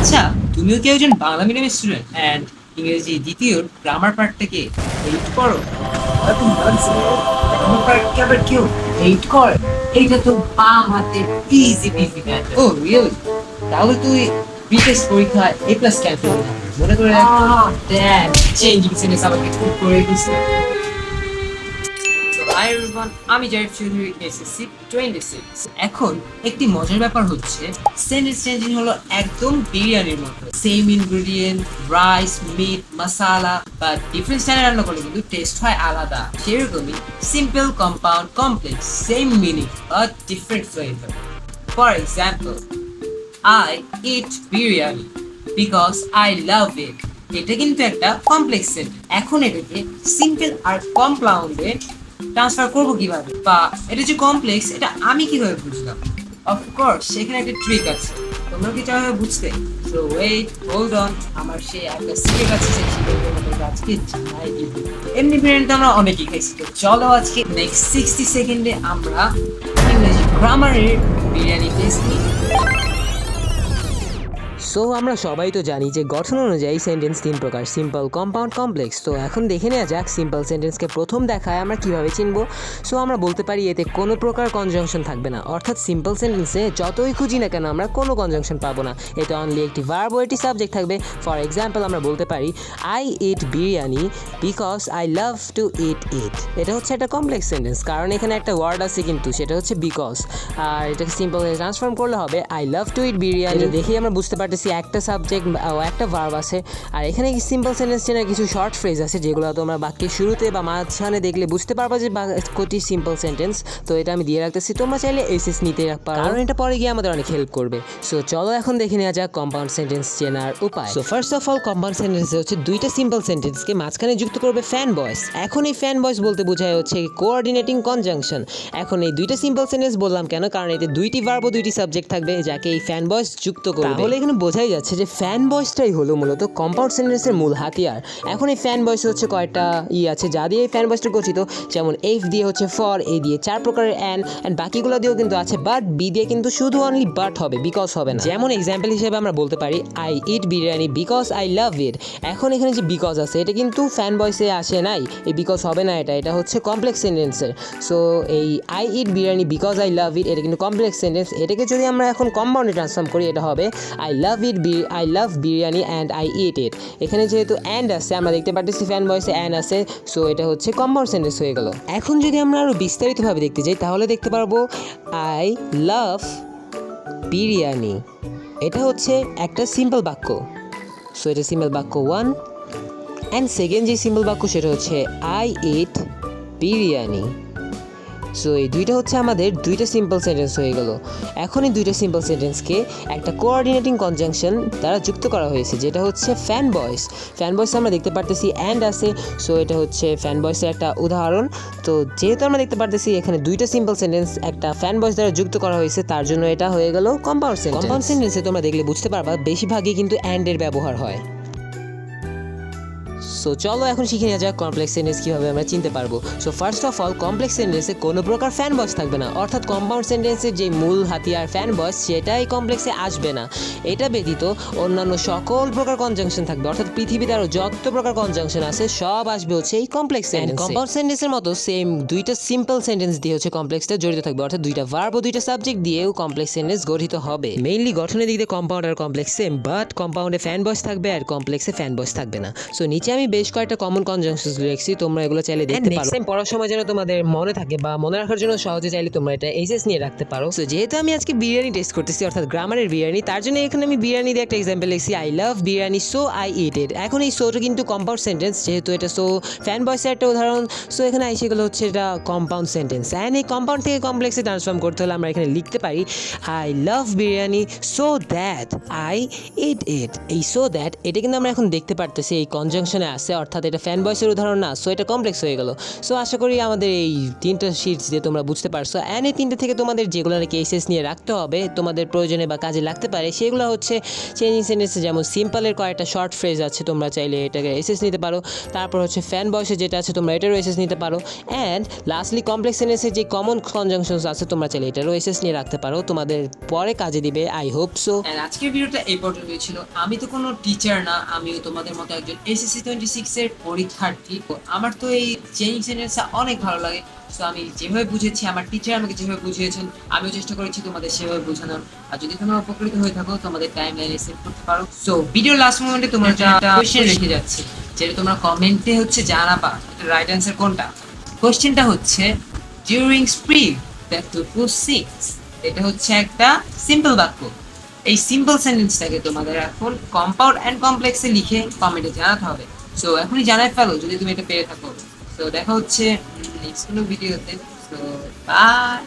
আচ্ছা, তুমিও কি একজন বাংলা মিডিয়ামের স্টুডেন্ট অ্যান্ড ইংরেজি দ্বিতীয় গ্রামার পার্টটাকে এইট করো? এরকম লাগছে গ্রামার পার্টকে আবার কেউ হেট করে? এইটা তো বাম হাতের ইজি বিজি ম্যাটার। ও রিয়েলি? তাহলে তুই বিটেস্ট পরীক্ষায় এ প্লাস কেন পেলি না? মনে করে রাখ। ড্যাড চেঞ্জিং সেন্টেন্স আমাকে খুব করে দিচ্ছে। হাই এভরিওয়ান, আমি জারিফ চৌধুরী, এসএসসি 26। এখন একটি মজার ব্যাপার হচ্ছে সেন্টেন্স চেঞ্জিং হলো একদম বিরিয়ানির মতো। সেম ইনগ্রেডিয়েন্ট, রাইস, মিট, মশালা, বা ডিফারেন্ট স্টাইলে রান্না করলে কিন্তু টেস্ট হয় আলাদা। সেরকমই simple, compound, complex, same meaning but different flavour. For example, I eat biryani because I love it. এটা কিন্তু একটা কমপ্লেক্স সেন্টেন্স। এখন এটাকে সিম্পল আর কম্পাউন্ডে ট্রান্সফার করব কিভাবে, বা এটা যে কমপ্লেক্স এটা আমি কিভাবে বুঝলাম? অফকোর্স সেখানে একটা ট্রিক আছে। তোমরা কি চাও বুঝতে? সো ওয়েট, হোল্ড অন, আমার সে একটা সিক্রেট আছে, সেই সিক্রেটের মধ্যে আজকে জানাই দিব। এমনি বিরিয়ানি তো আমরা অনেকেই খাইছি, তো চলো আজকে নেক্সট 60 সেকেন্ডে আমরা ইংরেজি গ্রামারের বিরিয়ানি টেস্ট নিই। সো আমরা সবাই তো জানি যে গঠন অনুযায়ী সেন্টেন্স তিন প্রকার: সিম্পল, কম্পাউন্ড, কমপ্লেক্স। তো এখন দেখে নেওয়া যাক সিম্পল সেন্টেন্সকে প্রথম দেখায় আমরা কিভাবে চিনব। সো আমরা বলতে পারি এতে কোনো প্রকার কনজাংশন থাকবে না, অর্থাৎ সিম্পল সেন্টেন্সে যতই খুঁজি না কেন আমরা কোনো কনজাংশন পাবো না। এতে অনলি একটি ভার্ব ও একটি সাবজেক্ট থাকবে। ফর এক্সাম্পল আমরা বলতে পারি I eat biryani because I love to eat it. এটা হচ্ছে একটা কমপ্লেক্স সেন্টেন্স, কারণ এখানে একটা ওয়ার্ড আছে কিন্তু সেটা হচ্ছে বিকজ, আর এটাকে সিম্পল ট্রান্সফর্ম করলে হবে আই লাভ টু ইট বিরিয়ানি। দেখেই আমরা বুঝতে পারতেছি একটা সাবজেক্ট ও একটা ভার্ব আছে। আর এখানে সিম্পল সেন্টেন্স চেনার কিছু শর্ট ফ্রেজ আছে যেগুলো তোমরা বাক্যের শুরুতে বা মাঝখানে দেখলে বুঝতে পারবা যে বাক্যটি সিম্পল সেন্টেন্স। তো এটা আমি দিয়ে রাখতেছি, তোমরা চাইলে এসএস নিতে পারো, কারণ এটা পরে গিয়ে আমাদের অনেক হেল্প করবে। সো চলো এখন দেখে নেওয়া যাক কম্পাউন্ড সেন্টেন্স চেনার উপায়। So first of all, compound সেন্টেন্সে হচ্ছে দুইটা সিম্পল সেন্টেন্সকে মাঝখানে যুক্ত করবে ফ্যান ভয়েস। এখন এই ফ্যান ভয়েস বলতে বোঝায় হচ্ছে কোঅর্ডিনেটিং কনজাংশন। এখন এই দুইটা সিম্পল সেন্টেন্স বললাম কেন, কারণ এতে দুইটি ভার্ব ও দুইটি সাবজেক্ট থাকবে যাকে এই ফ্যান ভয়েস যুক্ত করবে। তাহলে এখানে বোঝাই যাচ্ছে যে ফ্যান ভয়েসটাই হলো মূলত কম্পাউন্ড সেন্টেন্সের মূল হাতিয়ার। এখন এই ফ্যান ভয়েস হচ্ছে কয়টা আছে যা দিয়ে এই ফ্যান ভয়েসটা গঠিত, যেমন এফ দিয়ে হচ্ছে ফর, এ দিয়ে 4 প্রকারের অ্যান্ড বাকিগুলো দিয়েও কিন্তু আছে, বাট বি দিয়ে কিন্তু শুধু অনলি বাট হবে, বিকজ হবে না। যেমন এক্সাম্পল হিসেবে আমরা বলতে পারি I eat biryani because I love it. এখন এখানে যে বিকজ আছে এটা কিন্তু ফ্যান ভয়েসে আসে নাই, এই বিকজ হবে না, এটা হচ্ছে কমপ্লেক্স সেন্টেন্সের। সো এই I eat biryani because I love it এটা কিন্তু কমপ্লেক্স সেন্টেন্স। এটাকে যদি আমরা এখন কম্পাউন্ডে ট্রান্সফর্ম করি এটা হবে I love biryani and I eat it. এখানে যেহেতু অ্যান্ড আছে, আমরা দেখতে পাচ্ছি ফ্যান ভয়েসে অ্যান্ড আছে, সো এটা হচ্ছে কম্পাউন্ড সেন্টেন্স হয়ে গেল। এখন যদি আমরা আরও বিস্তারিতভাবে দেখতে যাই তাহলে দেখতে পারবো আই লাভ বিরিয়ানি, এটা হচ্ছে একটা সিম্পল বাক্য। সো এটা সিম্পল বাক্য 1। অ্যান্ড সেকেন্ড যে সিম্পল বাক্য সেটা হচ্ছে আই ইট বিরিয়ানি। সো এই দুইটা হচ্ছে আমাদের দুইটা সিম্পল সেন্টেন্স হয়ে গেল। এখন এই দুইটা সিম্পল সেন্টেন্সকে একটা কোঅর্ডিনেটিং কনজাংশন দ্বারা যুক্ত করা হয়েছে যেটা হচ্ছে ফ্যান ভয়েস। ফ্যান ভয়েসে আমরা দেখতে পারতেছি অ্যান্ড আছে, সো এটা হচ্ছে ফ্যান ভয়েসের একটা উদাহরণ। তো যেহেতু আমরা দেখতে পারতেছি এখানে দুইটা সিম্পল সেন্টেন্স একটা ফ্যান ভয়েস দ্বারা যুক্ত করা হয়েছে, তার জন্য এটা হয়ে গেল কম্পাউন্ড সেন্টেন্স। কম্পাউন্ড সেন্টেন্সে তোমরা দেখলে বুঝতে পারবা বেশিরভাগই কিন্তু অ্যান্ডের ব্যবহার হয়। সো চলো এখন শিখে নেওয়া যাক কমপ্লেক্স সেন্টেন্স কীভাবে আমরা চিনতে পারবো। So first of all, complex সেন্টেন্সে কোনো প্রকার ফ্যান ভয়েস থাকবে না, অর্থাৎ কম্পাউন্ড সেন্টেন্সের যে মূল হাতিয়ার ফ্যান ভয়েস সেটাই কমপ্লেক্সে আসবে না। এটা ব্যতীত অন্যান্য সকল প্রকার কনজাংশন থাকবে, অর্থাৎ পৃথিবীতে আরও যত প্রকার কনজাংশন আছে সব আসবে হচ্ছে এই কমপ্লেক্স সেন্টেন্স। কম্পাউন্ড সেন্টেন্সের মতো সেম দুইটা সিম্পল সেন্টেন্স দিয়ে হচ্ছে কমপ্লেক্সটা জড়িত থাকবে, অর্থাৎ দুইটা ভার্ব ও দুইটা সাবজেক্ট দিয়েও কমপ্লেক্স সেন্টেন্স গঠিত হবে। মেইনলি গঠনের দিক দিয়ে কম্পাউন্ড আর কমপ্লেক্স সেম, বাট কম্পাউন্ডে ফ্যান ভয়েস থাকবে আর কমপ্লেক্সে ফ্যান ভয়েস থাকবে না। সো নিচে আমি বেশ কয়েকটা কমন কনজাংশনস লিখছি, তোমরা এগুলো চাইলে দেখতে পারো। নেক্সট টাইম পড়ার সময় যেন তোমাদের মনে থাকে বা মনে রাখার জন্য সহজে চাইলে তোমরা এটা এইচএস নিয়ে রাখতে পারো। সো যেহেতু আমি আজকে বিরিয়ানি টেস্ট করতেছি, অর্থাৎ গ্রামারের বিরিয়ানি, তার জন্য এখানে আমি বিরিয়ানি দিয়ে একটা এক্সাম্পল লিখছি I love biryani so I eat it. এখন এই সোটা কিন্তু কম্পাউন্ড সেন্টেন্স, যেহেতু এটা সো ফ্যান ভয়েসের একটা উদাহরণ, সো এখানে আইসে গেলো হচ্ছে এটা কম্পাউন্ড সেন্টেন্স। অ্যান্ড এই কম্পাউন্ড থেকে কমপ্লেক্সে ট্রান্সফর্ম করতে হলে আমরা এখানে লিখতে পারি I love biryani so that I eat it. এই সো দ্যাট এটা কিন্তু আমরা এখন দেখতে পারতেছি এই কনজাংশনে আছে, আছে, অর্থাৎ এটা ফ্যান বয়েসের উদাহরণ না, সো এটা কমপ্লেক্স হয়ে গেল। সো আশা করি আমাদের এই 3টা শিটস দিয়ে তোমরা বুঝতে পারছো। অ্যান্ড এই 3টে থেকে তোমাদের যেগুলো কেসেস নিয়ে রাখতে হবে, তোমাদের প্রয়োজনে বা কাজে লাগতে পারে, সেগুলো হচ্ছে চেঞ্জিং সেন্টেন্সে যেমন সিম্পলের কয়েকটা শর্ট ফ্রেজ আছে, তোমরা চাইলে এটাকে এসএস নিতে পারো। তারপর হচ্ছে ফ্যান বয়েসে যেটা আছে তোমরা এটারও এসএস নিতে পারো। অ্যান্ড লাস্টলি কমপ্লেক্স সেন্টেন্সের যে কমন কনজাংশনস আছে তোমরা চাইলে এটারও এসএস নিয়ে রাখতে পারো, তোমাদের পরে কাজে দিবে, আই হোপ সো। And আজকের ভিডিওটা এই পর্যন্তই ছিল। আমি তো কোনো টিচার না, আমিও তোমাদের মতো একজন এসএসসি 26 এর পরীক্ষার্থী। তো আমার তো এই চেঞ্জিং সেন্টেন্সটা অনেক ভালো লাগে। সো আমি যেভাবে বুঝেছি, আমার টিচার আমাকে যেভাবে বুঝিয়েছেন, আমিও চেষ্টা করেছি তোমাদের সেভাবে বোঝানোর। আর যদি তোমরা উপকৃত হয়ে থাকো, তোমাদের টাইম লাইনে সেভ করতে পারো। সো ভিডিও লাস্ট মোমেন্টে তোমরা একটা কোয়েশ্চেন রেখে যাচ্ছে, যেটা তোমরা কমেন্টে হচ্ছে জানাবা রাইট অ্যান্সার কোনটা। কোয়েশ্চেনটা হচ্ছে ডিউরিং স্প্রিং দ্য টুকু সিক্স। এটা হচ্ছে একটা সিম্পল বাক্য। এই সিম্পল সেন্টেন্সটাকে তোমাদের এখন কম্পাউন্ড অ্যান্ড কমপ্লেক্সে লিখে কমেন্টে জানাতে হবে। সো এখনই জানাই ফেলো যদি তুমি এটা পেরে থাকো। সো দেখা হচ্ছে নেক্সট কোনো ভিডিওতে। So by.